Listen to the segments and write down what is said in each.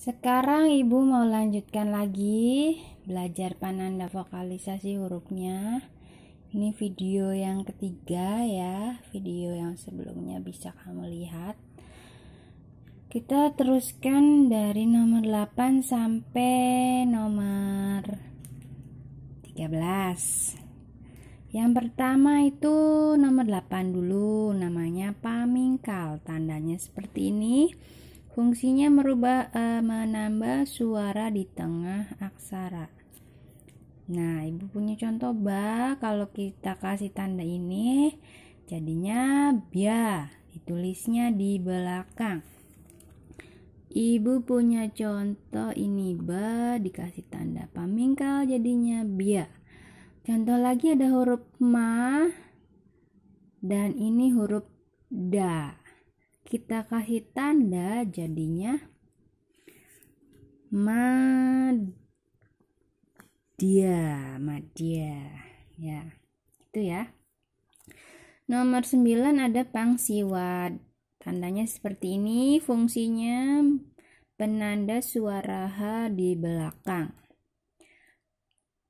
Sekarang Ibu mau lanjutkan lagi belajar penanda vokalisasi hurufnya. Ini video yang ketiga ya. Video yang sebelumnya bisa kamu lihat. Kita teruskan dari nomor 8 sampai nomor 13. Yang pertama itu nomor 8 dulu, namanya pamingkal. Tandanya seperti ini. Fungsinya menambah suara di tengah aksara. Nah, Ibu punya contoh kalau kita kasih tanda ini jadinya bia, ditulisnya di belakang. Ibu punya contoh ini dikasih tanda pamingkal jadinya bia. Contoh lagi ada huruf ma dan ini huruf da. Kita kasih tanda jadinya madya ya, itu ya. Nomor 9 ada pangsiwat. Tandanya seperti ini, fungsinya penanda suara H di belakang.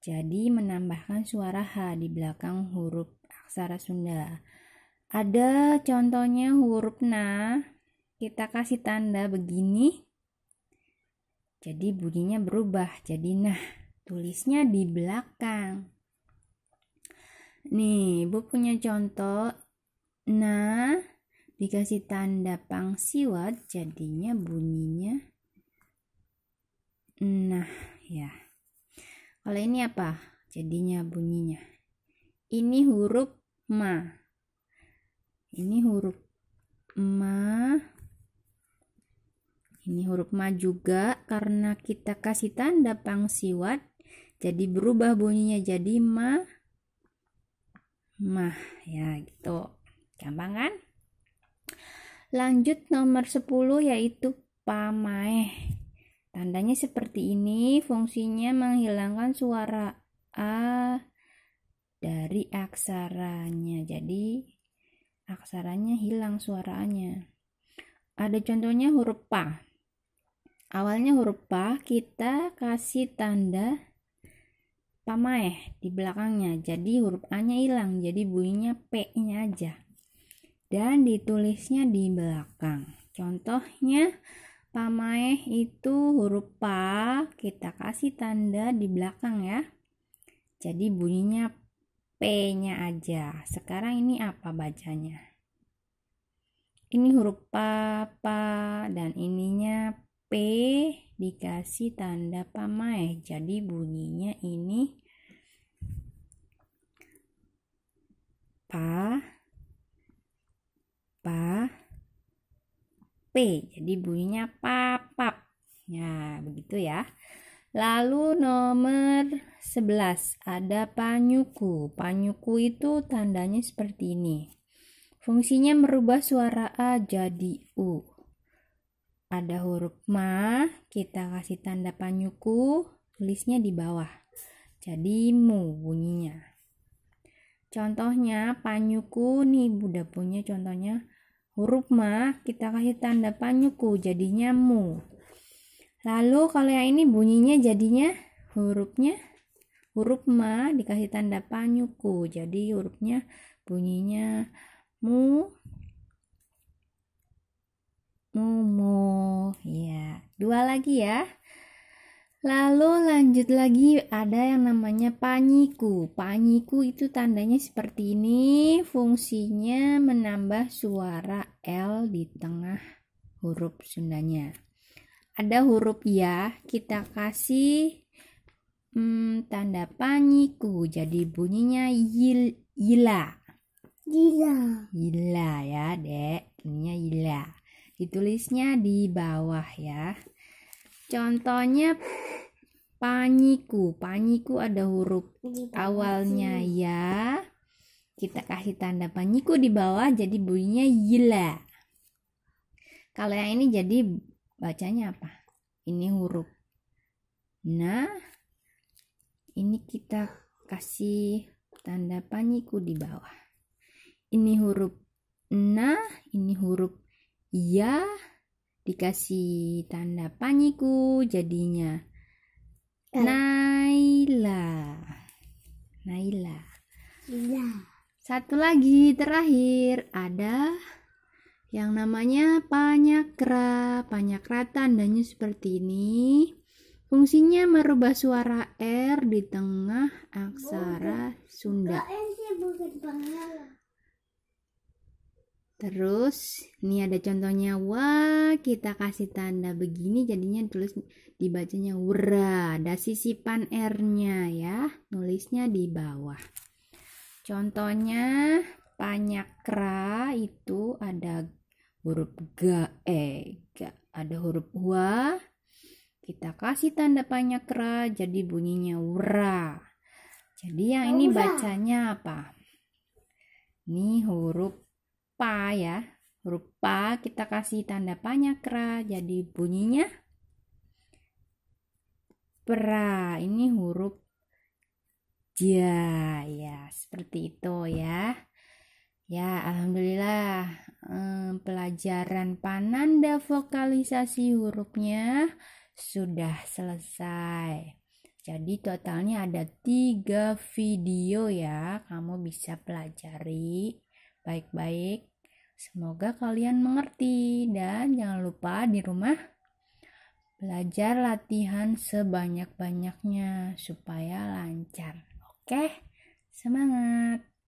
Jadi menambahkan suara H di belakang huruf aksara Sunda. Ada contohnya huruf na, kita kasih tanda begini, jadi bunyinya berubah jadi nah, tulisnya di belakang. Nih, Ibu punya contoh na, dikasih tanda pangsiwat, jadinya bunyinya nah ya. Kalau ini apa? Jadinya bunyinya. Ini huruf ma. Ini huruf ma. Ini huruf ma juga karena kita kasih tanda pangsiwat, jadi berubah bunyinya jadi mah ya gitu. Gampang kan? Lanjut nomor 10 yaitu pamaeh. Tandanya seperti ini, fungsinya menghilangkan suara a dari aksaranya. Jadi aksaranya hilang suaranya. Ada contohnya huruf pa. Awalnya huruf pa, kita kasih tanda pamaeh di belakangnya. Jadi huruf a-nya hilang, jadi bunyinya p-nya aja. Dan ditulisnya di belakang. Contohnya pamaeh itu huruf pa, kita kasih tanda di belakang ya. Jadi bunyinya P-nya aja. Sekarang ini apa bacanya? Ini huruf pa, dan ininya P dikasih tanda pamaeh. Jadi bunyinya ini pa, P. Jadi bunyinya papap. Ya, begitu ya. Lalu nomor 11 ada panyuku. Panyuku itu tandanya seperti ini. Fungsinya merubah suara A jadi U. Ada huruf ma, kita kasih tanda panyuku, tulisnya di bawah. Jadi mu bunyinya. Contohnya panyuku nih, udah punya contohnya huruf ma, kita kasih tanda panyuku, jadinya mu. Lalu kalau yang ini bunyinya jadinya huruf ma dikasih tanda panyuku. Jadi hurufnya bunyinya mu ya. Dua lagi ya. Lalu lanjut lagi ada yang namanya panyiku. Panyiku itu tandanya seperti ini. Fungsinya menambah suara L di tengah huruf Sundanya. Ada huruf ya, kita kasih tanda panyiku, jadi bunyinya yila ya dek, bunyinya yila, ditulisnya di bawah ya. Contohnya panyiku ada huruf awalnya ya, kita kasih tanda panyiku di bawah, jadi bunyinya yila. Kalau yang ini jadi bacanya apa? Ini huruf nah, ini kita kasih tanda panyiku di bawah. Ini huruf nah, ini huruf ya, dikasih tanda panyiku jadinya Naila. Naila. Satu lagi terakhir ada yang namanya panyakra. Panyakra tandanya seperti ini. Fungsinya merubah suara R di tengah aksara Sunda. Terus ini ada contohnya. Wah, kita kasih tanda begini jadinya tulis dibacanya wura. Ada sisipan R-nya ya. Nulisnya di bawah. Contohnya panyakra itu ada huruf ga, ada huruf wa. Kita kasih tanda panyakra jadi bunyinya wura. Jadi yang ini bacanya apa? Ini huruf pa ya. Huruf pa kita kasih tanda panyakra jadi bunyinya pra. Ini huruf ja ya, seperti itu ya. Ya, alhamdulillah pelajaran Pananda vokalisasi hurufnya sudah selesai. Jadi totalnya ada 3 video ya. Kamu bisa pelajari baik-baik. Semoga kalian mengerti dan jangan lupa di rumah belajar latihan sebanyak-banyaknya supaya lancar. Oke, semangat!